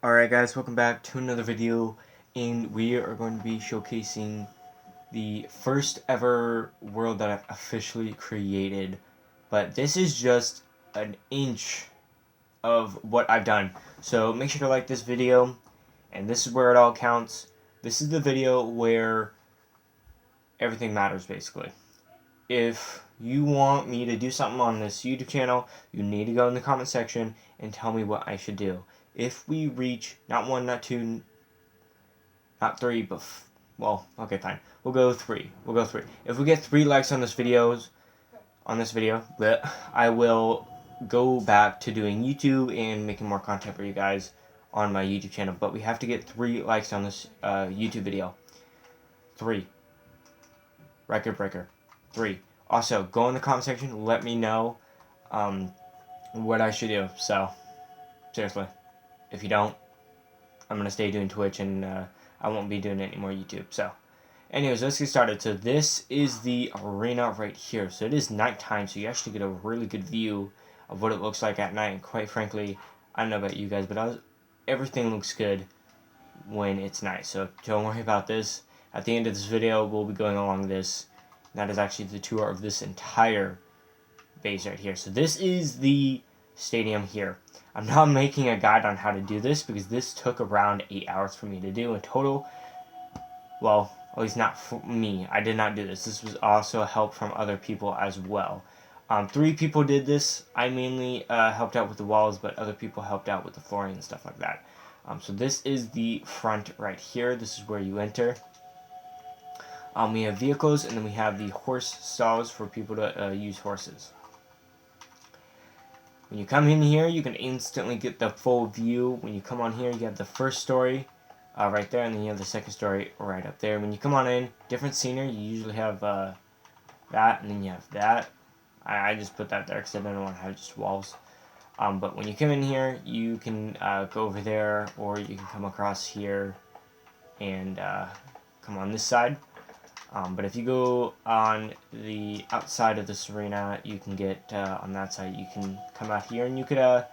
Alright guys, welcome back to another video, and we are going to be showcasing the first ever world that I've officially created. But this is just an inch of what I've done. So make sure to like this video, and this is where it all counts. This is the video where everything matters basically. If you want me to do something on this YouTube channel, you need to go in the comment section and tell me what I should do. If we reach not 1, not 2, not 3, but well, okay, fine. We'll go 3. We'll go 3. If we get 3 likes on this video, I will go back to doing YouTube and making more content for you guys on my YouTube channel. But we have to get 3 likes on this YouTube video. 3. Record breaker. 3. Also, go in the comment section. Let me know what I should do. So, seriously, if you don't, I'm gonna stay doing Twitch and I won't be doing any more YouTube. So, anyways, let's get started. So this is the arena right here. So it is nighttime, so you actually get a really good view of what it looks like at night. And quite frankly, I don't know about you guys, but everything looks good when it's night. So don't worry about this. At the end of this video, we'll be going along this. That is actually the tour of this entire base right here. So this is the stadium here. I'm not making a guide on how to do this because this took around 8 hours for me to do in total. Well, at least not for me. I did not do this. This was also help from other people as well. 3 people did this. I mainly helped out with the walls, but other people helped out with the flooring and stuff like that. So this is the front right here. This is where you enter. We have vehicles, and then we have the horse stalls for people to use horses. When you come in here, you can instantly get the full view. When you come on here, you have the first story right there, and then you have the second story right up there. When you come on in, different scenery. You usually have that, and then you have that. I just put that there because I don't want to have just walls. But when you come in here, you can go over there, or you can come across here and come on this side. But if you go on the outside of this arena, you can get on that side. You can come out here, and you could go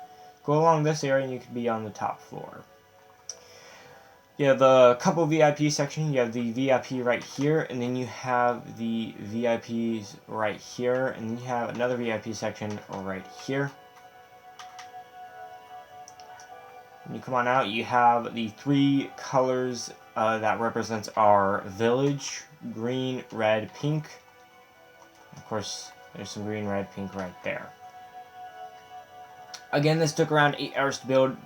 along this area, and you could be on the top floor. You have a couple VIP sections. You have the VIP right here, and then you have the VIPs right here, and then you have another VIP section right here. When you come on out, you have the 3 colors that represents our village: green, red, pink. Of course, there's some green, red, pink right there. Again, this took around 8 hours to build.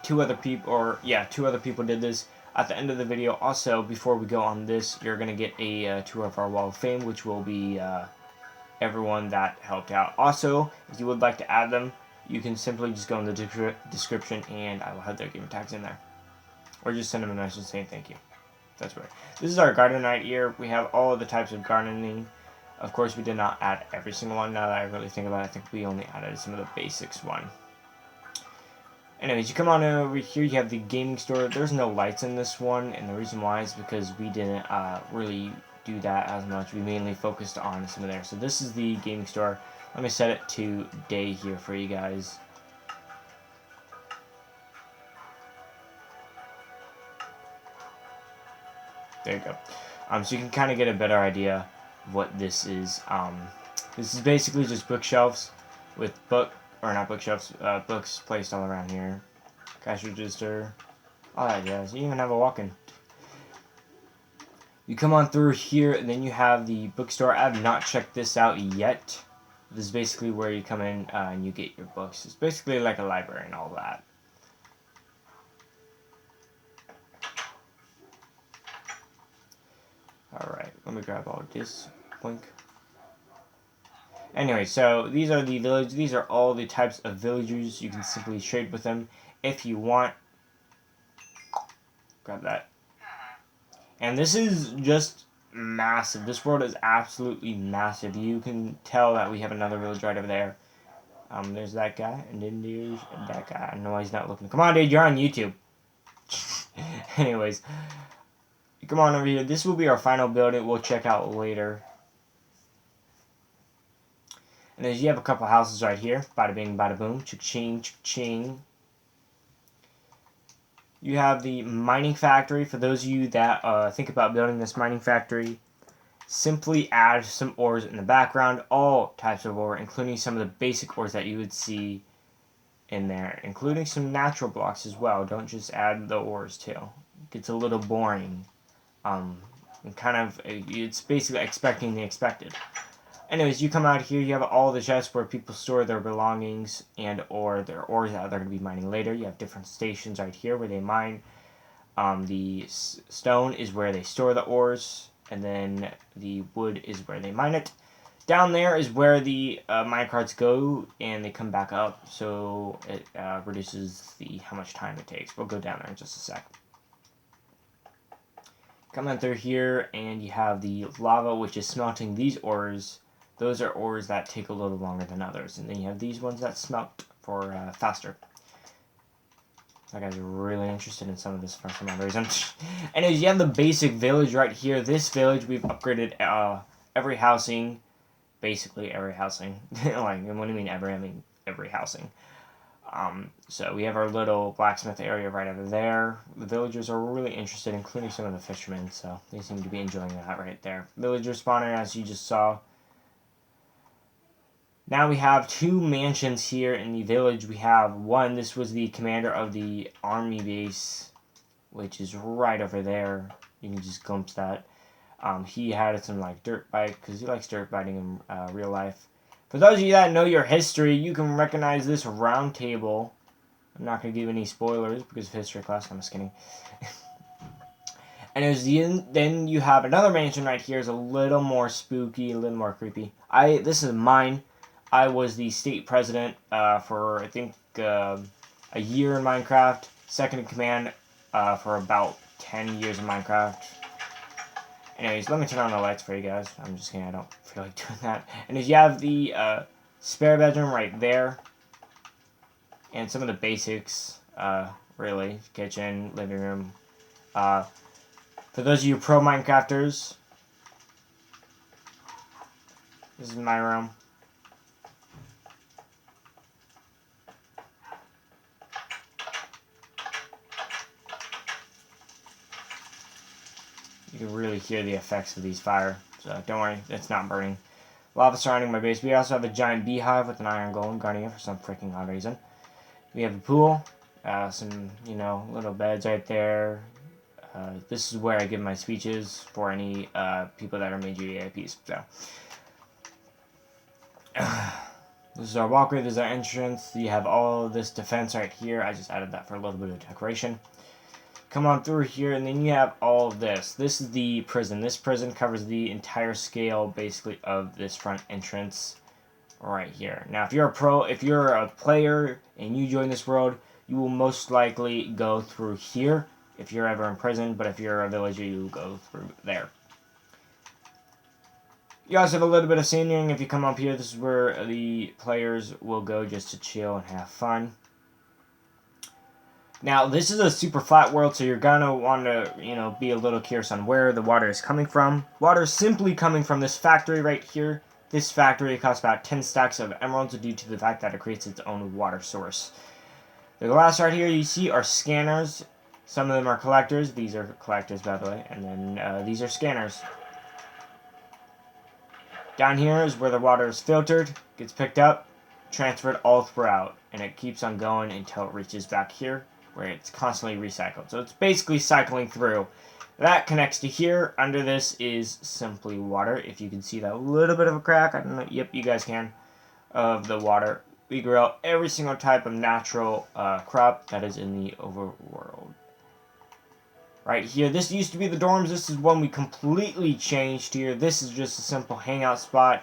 Two other people did this. At the end of the video, also, before we go on this, you're going to get a tour of our Wall of Fame, which will be everyone that helped out. Also, if you would like to add them, you can simply just go in the description, and I will have their gamer tags in there. Or just send them a message saying thank you. That's right. This is our garden right here. We have all of the types of gardening. Of course, we did not add every single one. Now that I really think about it, I think we only added some of the basics one. Anyways, you come on over here, you have the gaming store. There's no lights in this one, and the reason why is because we didn't really do that as much. We mainly focused on some of there. So this is the gaming store. Let me set it to day here for you guys. There you go. So you can kind of get a better idea of what this is. This is basically just bookshelves with books placed all around here. Cash register, all that jazz. You even have a walk-in. You come on through here, and then you have the bookstore. I have not checked this out yet. This is basically where you come in and you get your books. It's basically like a library and all that. Alright, let me grab all this. Blink. Anyway, so these are the village. These are all the types of villagers. You can simply trade with them if you want. Grab that. And this is just massive. This world is absolutely massive. You can tell that we have another village right over there. There's that guy, and then there's that guy. I don't know why he's not looking. Come on, dude, you're on YouTube. Anyways, come on over here. This will be our final building. We'll check out later. And then you have a couple houses right here. Bada bing, bada boom. Cha-ching, cha-ching. You have the mining factory. For those of you that think about building this mining factory, simply add some ores in the background, all types of ore, including some of the basic ores that you would see in there, including some natural blocks as well. Don't just add the ores too. It gets a little boring. And kind of, it's basically expecting the expected. Anyways, you come out here, you have all the chests where people store their belongings and or their ores that they're going to be mining later. You have different stations right here where they mine. The stone is where they store the ores, and then the wood is where they mine it. Down there is where the minecarts go, and they come back up, so it reduces how much time it takes. We'll go down there in just a sec. Come on through here, and you have the lava, which is smelting these ores. Those are ores that take a little longer than others. And then you have these ones that smelt for faster. That guy's really interested in some of this for some other reason. Anyways, you have the basic village right here. This village, we've upgraded every housing. Basically every housing. Like, what do you mean every? I mean every housing. So we have our little blacksmith area right over there. The villagers are really interested, including some of the fishermen, so they seem to be enjoying that right there. Villager spawner, as you just saw. Now we have 2 mansions here in the village. We have one, this was the commander of the army base, which is right over there. You can just glimpse that. He had some like dirt bike, because he likes dirt biking in real life. For those of you that know your history, you can recognize this round table. I'm not going to give any spoilers because of history class. I'm just kidding. And then you have another mansion right here. It's a little more spooky, a little more creepy. This is mine. I was the state president for, I think, a year in Minecraft. Second in command for about 10 years in Minecraft. Anyways, let me turn on the lights for you guys. I'm just kidding, I don't feel like doing that. And if you have the spare bedroom right there, and some of the basics, really, kitchen, living room. For those of you pro Minecrafters, this is my room. You can really hear the effects of these fire, so don't worry, it's not burning. Lava surrounding my base. We also have a giant beehive with an iron golem guarding it for some freaking odd reason. We have a pool, some, little beds right there. This is where I give my speeches for any people that are major EIPs. So, this is our walkway, this is our entrance. You have all this defense right here. I just added that for a little bit of decoration. Come on through here, and then you have all of this. This is the prison. This prison covers the entire scale, basically, of this front entrance right here. Now, if you're a player and you join this world, you will most likely go through here if you're ever in prison, but if you're a villager, you go through there. You also have a little bit of scenery. If you come up here, this is where the players will go just to chill and have fun. Now, this is a super flat world, so you're gonna want to, be a little curious on where the water is coming from. Water is simply coming from this factory right here. This factory costs about 10 stacks of emeralds due to the fact that it creates its own water source. The glass right here you see are scanners. Some of them are collectors. These are collectors, by the way. And then these are scanners. Down here is where the water is filtered, gets picked up, transferred all throughout, and it keeps on going until it reaches back here, where it's constantly recycled. So it's basically cycling through. That connects to here. Under this is simply water. If you can see that little bit of a crack, I don't know, yep, you guys can, of the water. We grow every single type of natural crop that is in the overworld. Right here, this used to be the dorms. This is one we completely changed here. This is just a simple hangout spot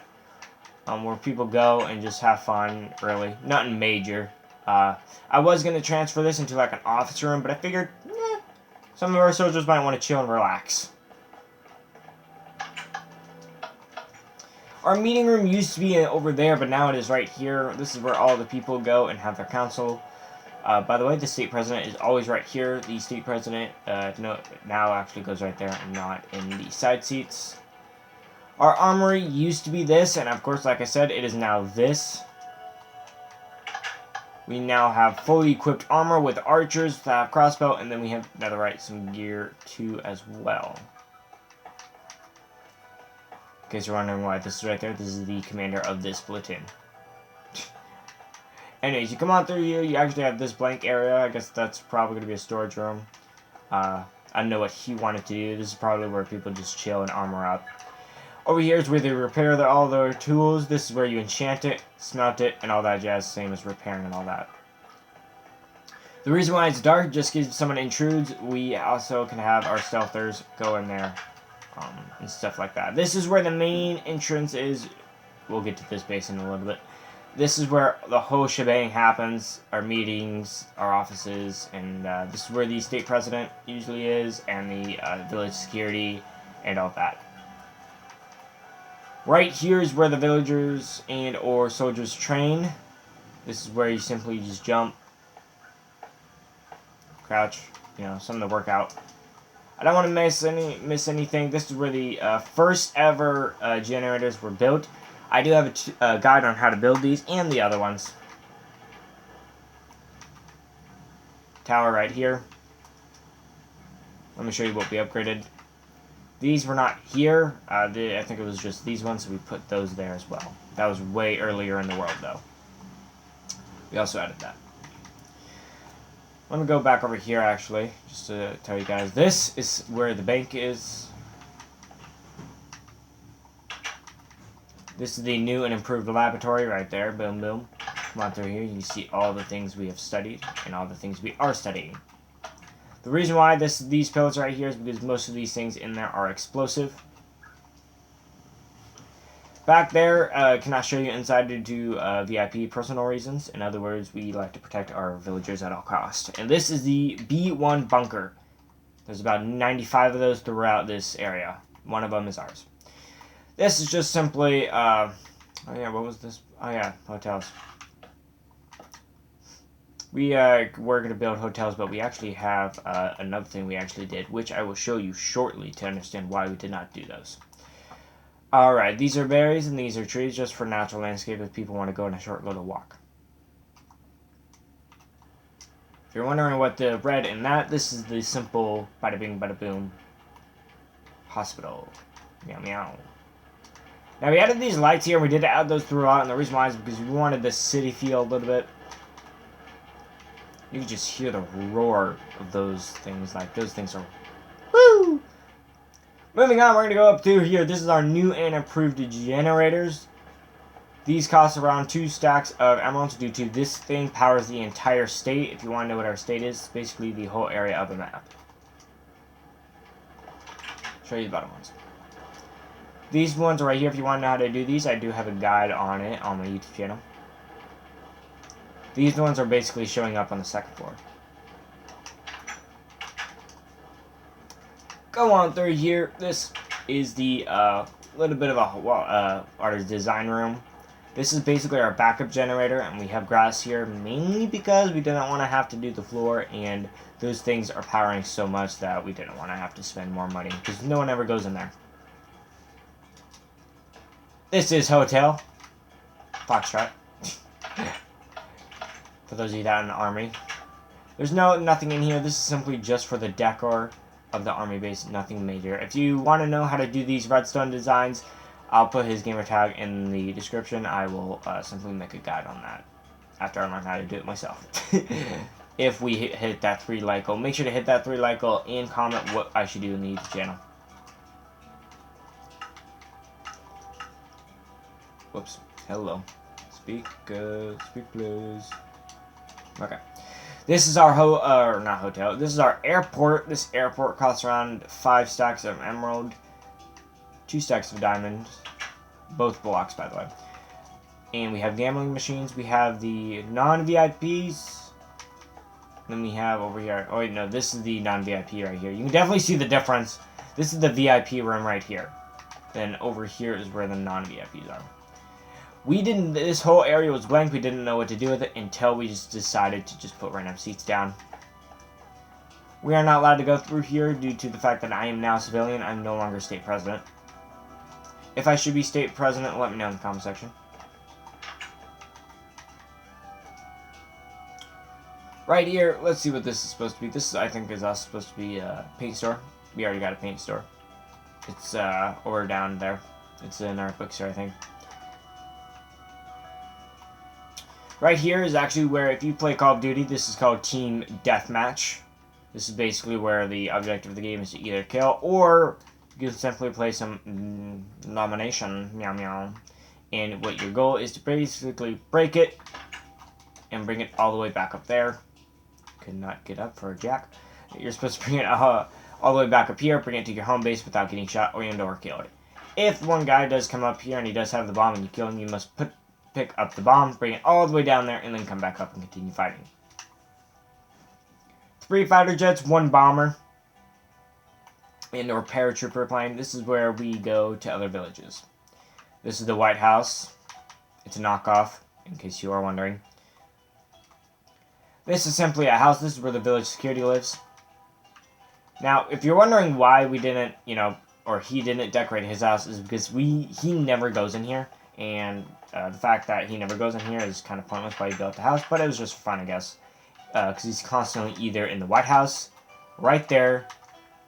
where people go and just have fun, really. Nothing major. I was going to transfer this into like an office room, but I figured, some of our soldiers might want to chill and relax. Our meeting room used to be over there, but now it is right here. This is where all the people go and have their council. By the way, the state president is always right here. The state president now actually goes right there and not in the side seats. Our armory used to be this, and of course, like I said, it is now this. We now have fully equipped armor with archers that have crossbow, and then we have netherite, some gear too as well. In case you're wondering why this is right there, this is the commander of this platoon. Anyways, you come on through here, you actually have this blank area. I guess that's probably going to be a storage room. I don't know what he wanted to do. This is probably where people just chill and armor up. Over here is where they repair all their tools. This is where you enchant it, smelt it, and all that jazz. Same as repairing and all that. The reason why it's dark, just because someone intrudes, we also can have our stealthers go in there and stuff like that. This is where the main entrance is. We'll get to this base in a little bit. This is where the whole shebang happens, our meetings, our offices, and this is where the state president usually is, and the village security, and all that. Right here is where the villagers and or soldiers train. This is where you simply just jump, crouch, you know, something to work out. I don't want to miss anything. This is where the first ever generators were built. I do have a guide on how to build these and the other ones. Tower right here. Let me show you what we upgraded. These were not here. I think it was just these ones, so we put those there as well. That was way earlier in the world, though. We also added that. Let me go back over here, actually, just to tell you guys. This is where the bank is. This is the new and improved laboratory right there. Boom, boom. Come on through here. You can see all the things we have studied and all the things we are studying. The reason why these pillars right here is because most of these things in there are explosive. Back there, cannot show you inside due to VIP personal reasons. In other words, we like to protect our villagers at all costs. And this is the B1 bunker. There's about 95 of those throughout this area. One of them is ours. This is just simply, oh yeah, what was this? Oh yeah, hotels. We were going to build hotels, but we actually have another thing we actually did, which I will show you shortly to understand why we did not do those. Alright, these are berries and these are trees just for natural landscape if people want to go on a short little walk. If you're wondering what the red in that, this is the simple bada bing bada boom hospital. Meow meow. Now we added these lights here and we did add those throughout, and the reason why is because we wanted the city feel a little bit. You can just hear the roar of those things. Like, those things are... Woo! Moving on, we're going to go up through here. This is our new and improved generators. These cost around 2 stacks of emeralds due to this thing powers the entire state. If you want to know what our state is, it's basically the whole area of the map. Show you the bottom ones. These ones are right here. If you want to know how to do these, I do have a guide on it on my YouTube channel. These ones are basically showing up on the second floor. Go on through here. This is the little bit of a our design room. This is basically our backup generator, and we have grass here mainly because we didn't want to have to do the floor, and those things are powering so much that we didn't want to have to spend more money because no one ever goes in there. This is Hotel Foxtrot. For those of you that are in the army. There's nothing in here. This is simply just for the decor of the army base, nothing major. If you want to know how to do these redstone designs, I'll put his gamer tag in the description. I will simply make a guide on that after I learn how to do it myself. If we hit that 3 like goal, make sure to hit that 3 like goal and comment what I should do in the YouTube channel. Whoops. Hello. Speak please. Okay. This is our not hotel. This is our airport. This airport costs around 5 stacks of emerald, 2 stacks of diamonds, both blocks by the way. And we have gambling machines. We have the non-VIPs. Then we have over here. Oh wait, no, this is the non-VIP right here. You can definitely see the difference. This is the VIP room right here. Then over here is where the non-VIPs are. This whole area was blank. We didn't know what to do with it until we just decided to just put random seats down. We are not allowed to go through here due to the fact that I am now a civilian. I'm no longer state president. If I should be state president, let me know in the comment section. Right here, let's see what this is supposed to be. This, I think, is also supposed to be a paint store. We already got a paint store. It's over down there. It's in our bookstore, I think. Right here is actually where, if you play Call of Duty, this is called Team Deathmatch. This is basically where the objective of the game is to either kill, or you can simply play some nomination, meow meow. And what your goal is to basically break it and bring it all the way back up there. Could not get up for a jack. You're supposed to bring it all the way back up here, bring it to your home base without getting shot or killed. If one guy does come up here and he does have the bomb and you kill him, you must pick up the bomb, bring it all the way down there, and then come back up and continue fighting. 3 fighter jets, 1 bomber, and or paratrooper plane. This is where we go to other villages. This is the White House. It's a knockoff, in case you are wondering. This is simply a house. This is where the village security lives. Now, if you're wondering why we didn't, or he didn't decorate his house, is because he never goes in here. And the fact that he never goes in here is kind of pointless why he built the house. But it was just fun, I guess. Because he's constantly either in the White House, right there,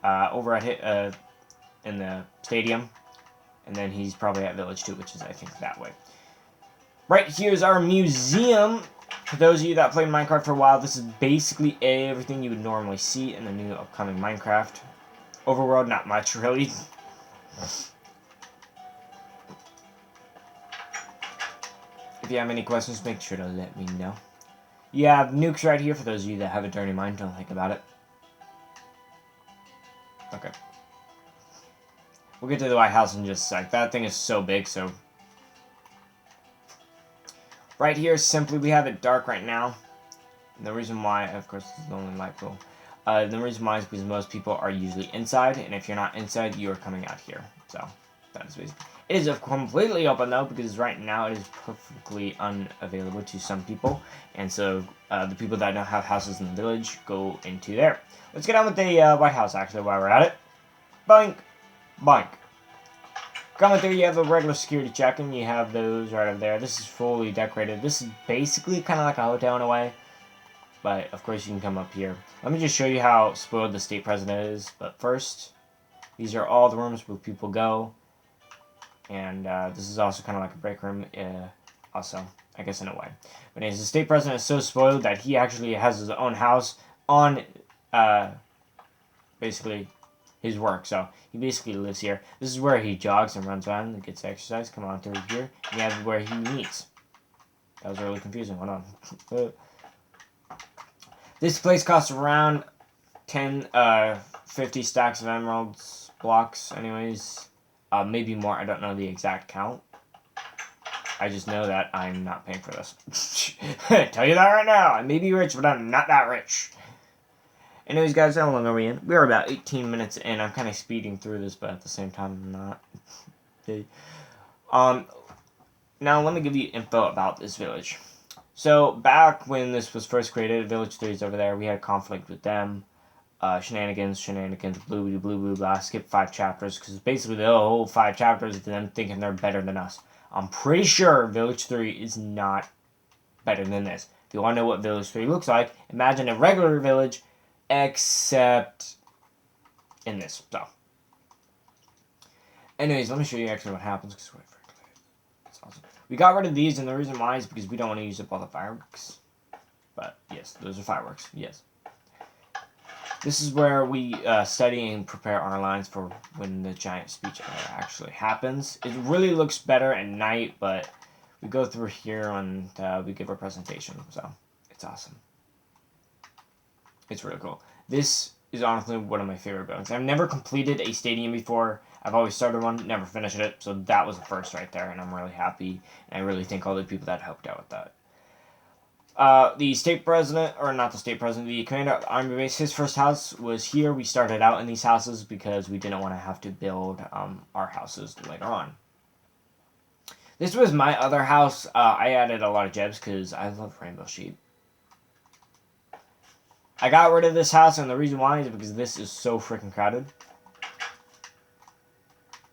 over at in the stadium. And then he's probably at Village 2, which is, I think, that way. Right here is our museum. For those of you that played Minecraft for a while, this is basically everything you would normally see in the new upcoming Minecraft. Overworld, not much, really. If you have any questions, make sure to let me know. You have nukes right here for those of you that have a dirty mind. Don't think about it. Okay. We'll get to the White House in just a sec. That thing is so big, so... Right here, simply, we have it dark right now. And the reason why, of course, this is the only light pole. The reason why is because most people are usually inside, and if you're not inside, you are coming out here. So, that is basically... It is completely open, though, because right now it is perfectly unavailable to some people. And so, the people that don't have houses in the village go into there. Let's get on with the White House, actually, while we're at it. Boink! Boink. Coming through, you have a regular security check, and you have those right up there. This is fully decorated. This is basically kind of like a hotel in a way. But, of course, you can come up here. Let me just show you how spoiled the state president is. But first, these are all the rooms where people go. And this is also kind of like a break room, also, I guess in a way. But anyways, the state president is so spoiled that he actually has his own house on, basically, his work. So he basically lives here. This is where he jogs and runs around and gets exercise. Come on through here. And you have where he meets. That was really confusing. Hold on. This place costs around 50 stacks of emeralds blocks. Anyways, maybe more. I don't know the exact count. I just know that I'm not paying for this. Tell you that right now. I may be rich, but I'm not that rich. Anyways, guys, how long are we in? We're about 18 minutes in. I'm kind of speeding through this, but at the same time, I'm not. Okay. Now, let me give you info about this village. So, back when this was first created, Village 3 is over there. We had conflict with them. Shenanigans, blue, blah. Skip 5 chapters, because basically the whole 5 chapters of them thinking they're better than us. I'm pretty sure Village 3 is not better than this. If you want to know what Village 3 looks like, imagine a regular village, except in this. So, anyways, let me show you actually what happens. Because it's awesome. We got rid of these, and the reason why is because we don't want to use up all the fireworks. But yes, those are fireworks. Yes. This is where we study and prepare our lines for when the giant speech actually happens. It really looks better at night, but we go through here and we give our presentation. So it's awesome. It's really cool. This is honestly one of my favorite buildings. I've never completed a stadium before. I've always started one, never finished it. So that was the first right there, and I'm really happy. And I really thank all the people that helped out with that. The state president, or not the state president, the commander of the army base, his first house was here. We started out in these houses because we didn't want to have to build our houses later on. This was my other house. I added a lot of gebs because I love rainbow sheep. I got rid of this house, and the reason why is because this is so freaking crowded.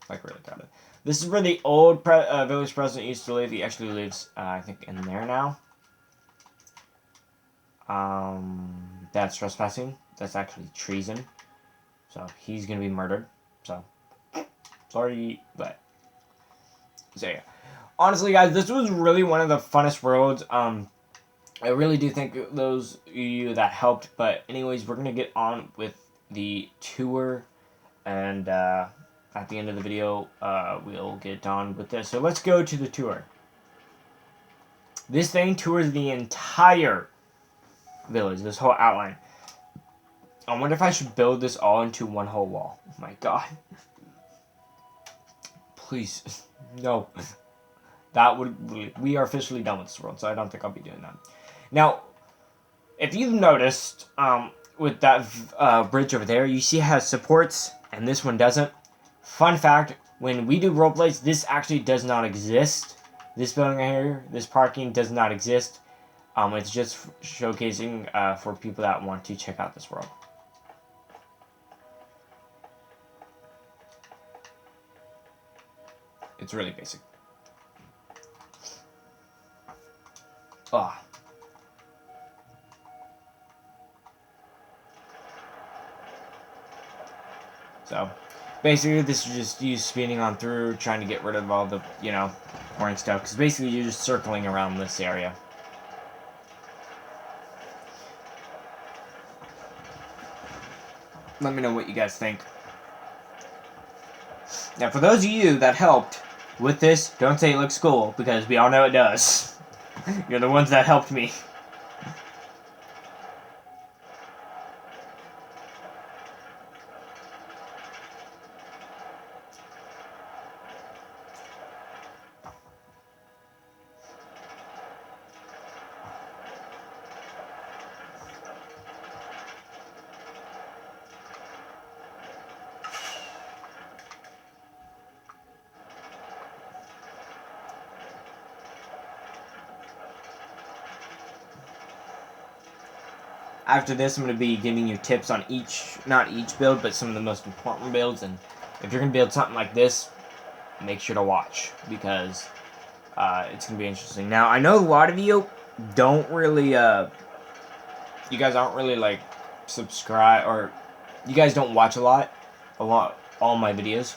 Like, really crowded. This is where the old village president used to live. He actually lives, I think, in there now. That's trespassing. That's actually treason. So he's gonna be murdered. So sorry, but so yeah. Honestly, guys, this was really one of the funnest worlds. I really do thank those of you that helped. But anyways, we're gonna get on with the tour, and at the end of the video, we'll get on with this. So let's go to the tour. This thing tours the entire village, this whole outline. I wonder if I should build this all into one whole wall. Oh my god. Please. No. That would really... We are officially done with this world, so I don't think I'll be doing that. Now, if you've noticed, with that bridge over there, you see it has supports, and this one doesn't. Fun fact, when we do roleplays, this actually does not exist. This building right here, this parking does not exist. It's just showcasing for people that want to check out this world. It's really basic. Ah. So, basically, this is just you speeding on through, trying to get rid of all the, you know, boring stuff. Because basically, you're just circling around this area. Let me know what you guys think. Now, for those of you that helped with this, don't say it looks cool, because we all know it does. You're the ones that helped me. After this, I'm going to be giving you tips on not each build, but some of the most important builds. And if you're going to build something like this, make sure to watch, because it's going to be interesting. Now, I know a lot of you don't really, you guys aren't really, like, subscribe, or you guys don't watch all my videos,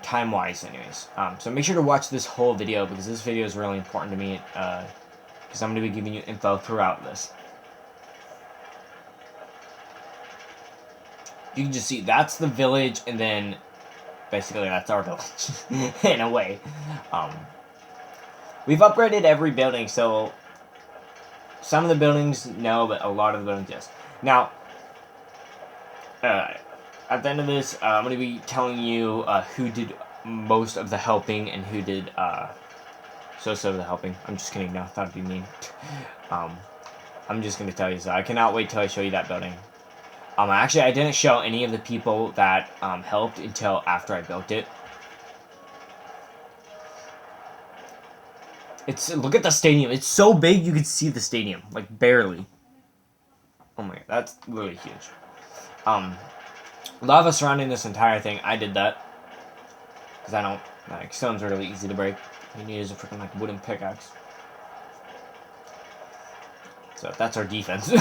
time-wise, anyways. So make sure to watch this whole video, because this video is really important to me, because I'm going to be giving you info throughout this. You can just see, that's the village, and then, basically, that's our village, in a way. We've upgraded every building, so some of the buildings, no, but a lot of the buildings, yes. Now, at the end of this, I'm going to be telling you who did most of the helping, and who did so-so of the helping. I'm just kidding, no, I thought it'd be mean. I'm just going to tell you, so I cannot wait till I show you that building. Actually, I didn't show any of the people that helped until after I built it. Look at the stadium. It's so big you can see the stadium, like barely. Oh my god, that's really huge. Lava surrounding this entire thing. I did that because I don't like stones are really easy to break. You need is a freaking like wooden pickaxe. So that's our defense.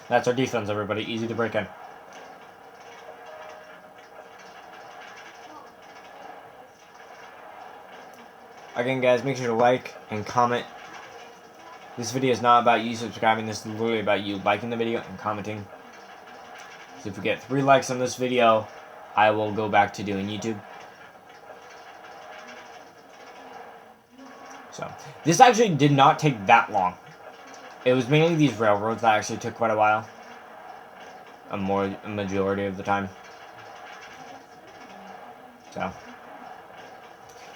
That's our defense, everybody. Easy to break in. Again, guys, make sure to like and comment. This video is not about you subscribing. This is literally about you liking the video and commenting. So if we get 3 likes on this video, I will go back to doing YouTube. So, this actually did not take that long. It was mainly these railroads that actually took quite a while. A majority of the time. So,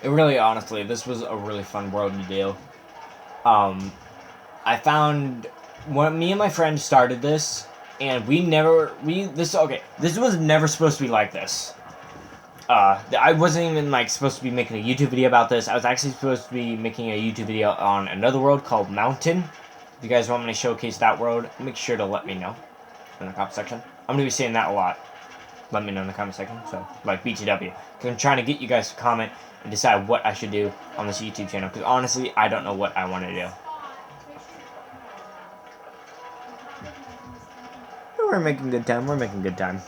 it really, honestly, this was a really fun world to do. I found, me and my friend started this, and this was never supposed to be like this. I wasn't even, like, supposed to be making a YouTube video about this. I was actually supposed to be making a YouTube video on another world called Mountain. If you guys want me to showcase that world, make sure to let me know in the comment section. I'm going to be saying that a lot. Let me know in the comment section. So, like BTW. Because I'm trying to get you guys to comment and decide what I should do on this YouTube channel. Because honestly, I don't know what I want to do. we're making good time. We're making good time.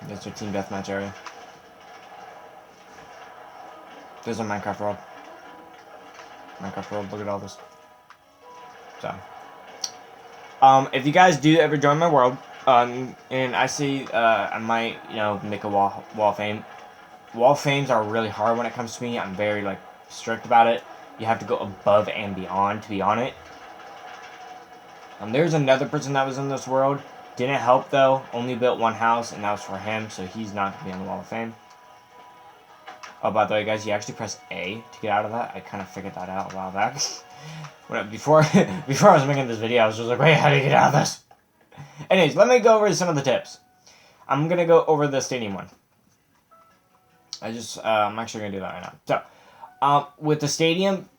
There's our team deathmatch area. There's a Minecraft world. Minecraft world, look at all this. So, if you guys do ever join my world, and I see, I might, you know, make a wall of fame. Wall of fames are really hard when it comes to me. I'm very, like, strict about it. You have to go above and beyond to be on it. There's another person that was in this world. Didn't help, though. Only built one house, and that was for him, so he's not going to be on the wall of fame. Oh, by the way, guys, you actually press A to get out of that. I kind of figured that out a while back. Before I was making this video, I was just like, wait, how do you get out of this? Anyways, let me go over some of the tips. I'm going to go over the stadium one. I'm actually going to do that right now. So, with the stadium,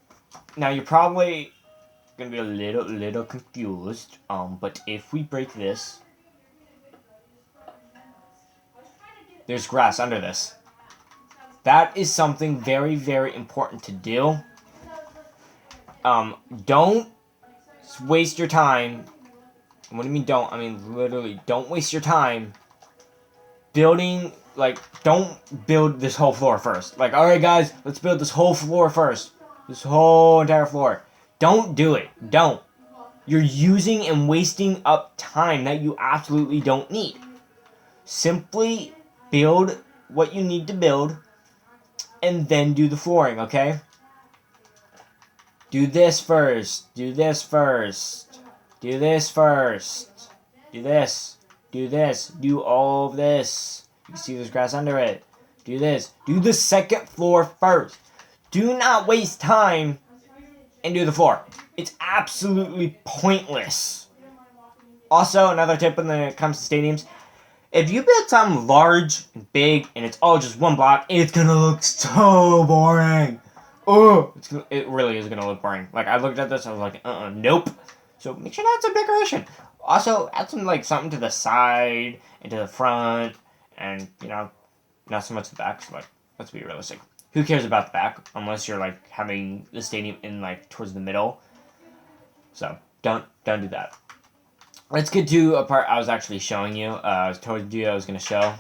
now you're probably going to be a little confused. But if we break this, there's grass under this. That is something very, very important to do. Don't waste your time. What do you mean don't? I mean literally, don't waste your time building, like, don't build this whole floor first. Like, alright guys, let's build this whole floor first. This whole entire floor. Don't do it. Don't. You're using and wasting up time that you absolutely don't need. Simply build what you need to build and then do the flooring, okay? Do this first. Do this first. Do this first. Do this. Do this. Do all of this. You can see there's grass under it. Do this. Do the second floor first. Do not waste time and do the floor. It's absolutely pointless. Also, another tip when it comes to stadiums. If you build something large and big and it's all just one block, it's gonna look so boring. Oh, it really is gonna look boring. Like, I looked at this, I was like, nope. So make sure to add some decoration. Also, add some, like, something to the side and to the front, and, you know, not so much the back. So, like, let's be realistic. Who cares about the back unless you're, like, having the stadium in, like, towards the middle? So don't do that. Let's get to a part I was actually showing you. I told you I was gonna show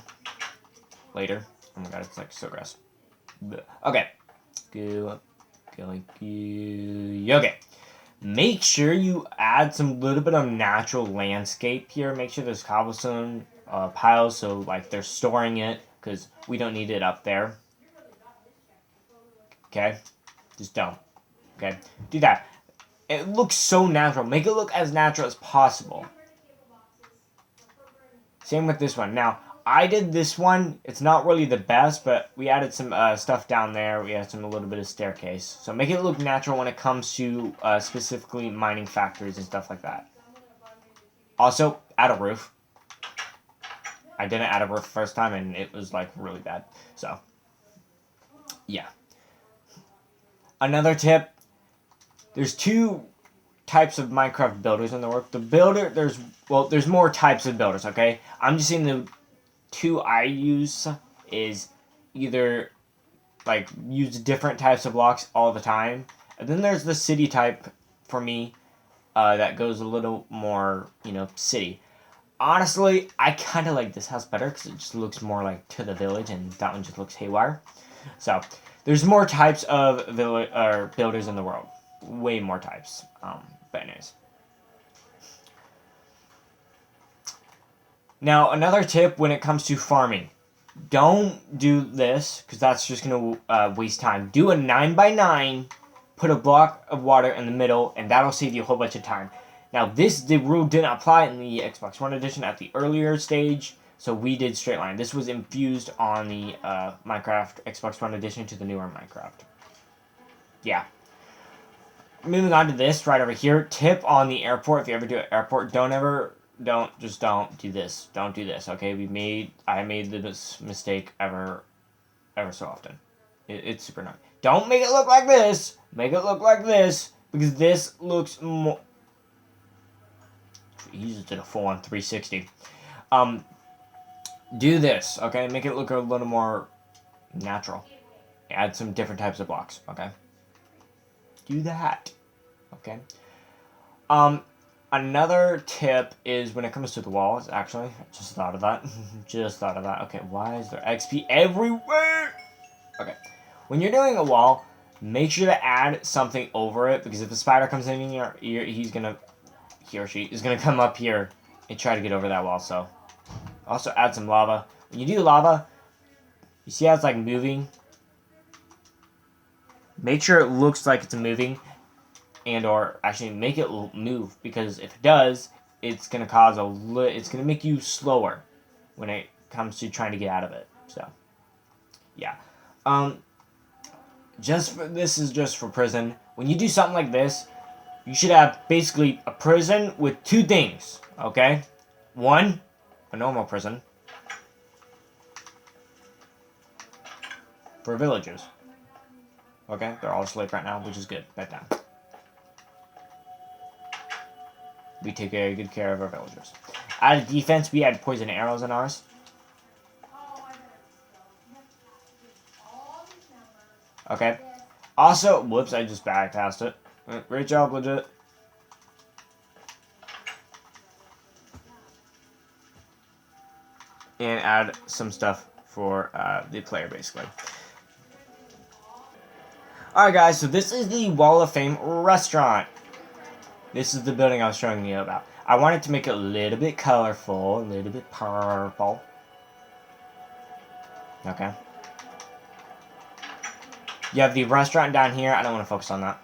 later. Oh my god, it's like so gross. Okay. Okay. Make sure you add some little bit of natural landscape here. Make sure there's cobblestone piles, so like they're storing it, because we don't need it up there. Okay? Just don't. Okay? Do that. It looks so natural. Make it look as natural as possible. Same with this one. Now, I did this one. It's not really the best, but we added some stuff down there. We added a little bit of staircase. So make it look natural when it comes to specifically mining factories and stuff like that. Also, add a roof. I didn't add a roof first time, and it was like really bad. So, yeah. Another tip. There's two types of Minecraft builders in the world. The builder, there's more types of builders, okay? I'm just saying the two I use is either, like, use different types of blocks all the time. And then there's the city type, for me, that goes a little more, you know, city. Honestly, I kind of like this house better because it just looks more like to the village, and that one just looks haywire. So, there's more types of builders in the world. Way more types. But anyways. Now, another tip when it comes to farming. Don't do this, because that's just going to waste time. Do a 9x9, put a block of water in the middle, and that'll save you a whole bunch of time. Now, the rule didn't apply in the Xbox One edition at the earlier stage, so we did straight line. This was infused on the Minecraft Xbox One edition to the newer Minecraft. Yeah. Moving on to this right over here. Tip on the airport. If you ever do an airport, don't do this. Don't do this, okay? I made this mistake ever so often. It's super annoying. Don't make it look like this. Make it look like this, because this looks more... He just did a full-on 360. do this, okay? Make it look a little more natural. Add some different types of blocks, okay? Do that, okay? Another tip is when it comes to the walls, actually. I just thought of that. Just thought of that. Okay, why is there XP everywhere? Okay. When you're doing a wall, make sure to add something over it, because if a spider comes in your ear, he or she is gonna come up here and try to get over that wall. So also add some lava. When you do lava, you see how it's like moving? Make sure it looks like it's moving, and or actually make it move, because if it does, it's gonna cause it's gonna make you slower when it comes to trying to get out of it. So yeah. This is just for prison. When you do something like this, you should have basically a prison with two things, okay? One, a normal prison for villagers. Okay, they're all asleep right now, which is good. Bedtime. We take very good care of our villagers. Out of defense, we had poison arrows in ours. Okay. Also, whoops, I just bypassed it. Great job, legit. And add some stuff for the player, basically. Alright, guys, so this is the Wall of Fame restaurant. This is the building I was showing you about. I wanted to make it a little bit colorful, a little bit purple. Okay. You have the restaurant down here. I don't want to focus on that.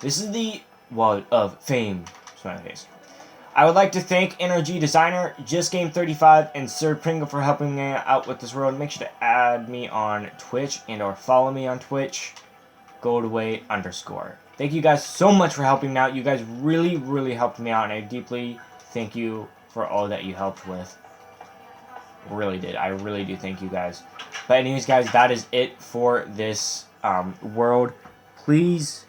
This is the Wall of Fame. Smiley face. I would like to thank NRG Designer, JustGame35, and Sir Pringle for helping me out with this world. Make sure to add me on Twitch and or follow me on Twitch. GoldAway _. Thank you guys so much for helping me out. You guys really, really helped me out, and I deeply thank you for all that you helped with. Really did. I really do thank you guys. But anyways, guys, that is it for this world. Please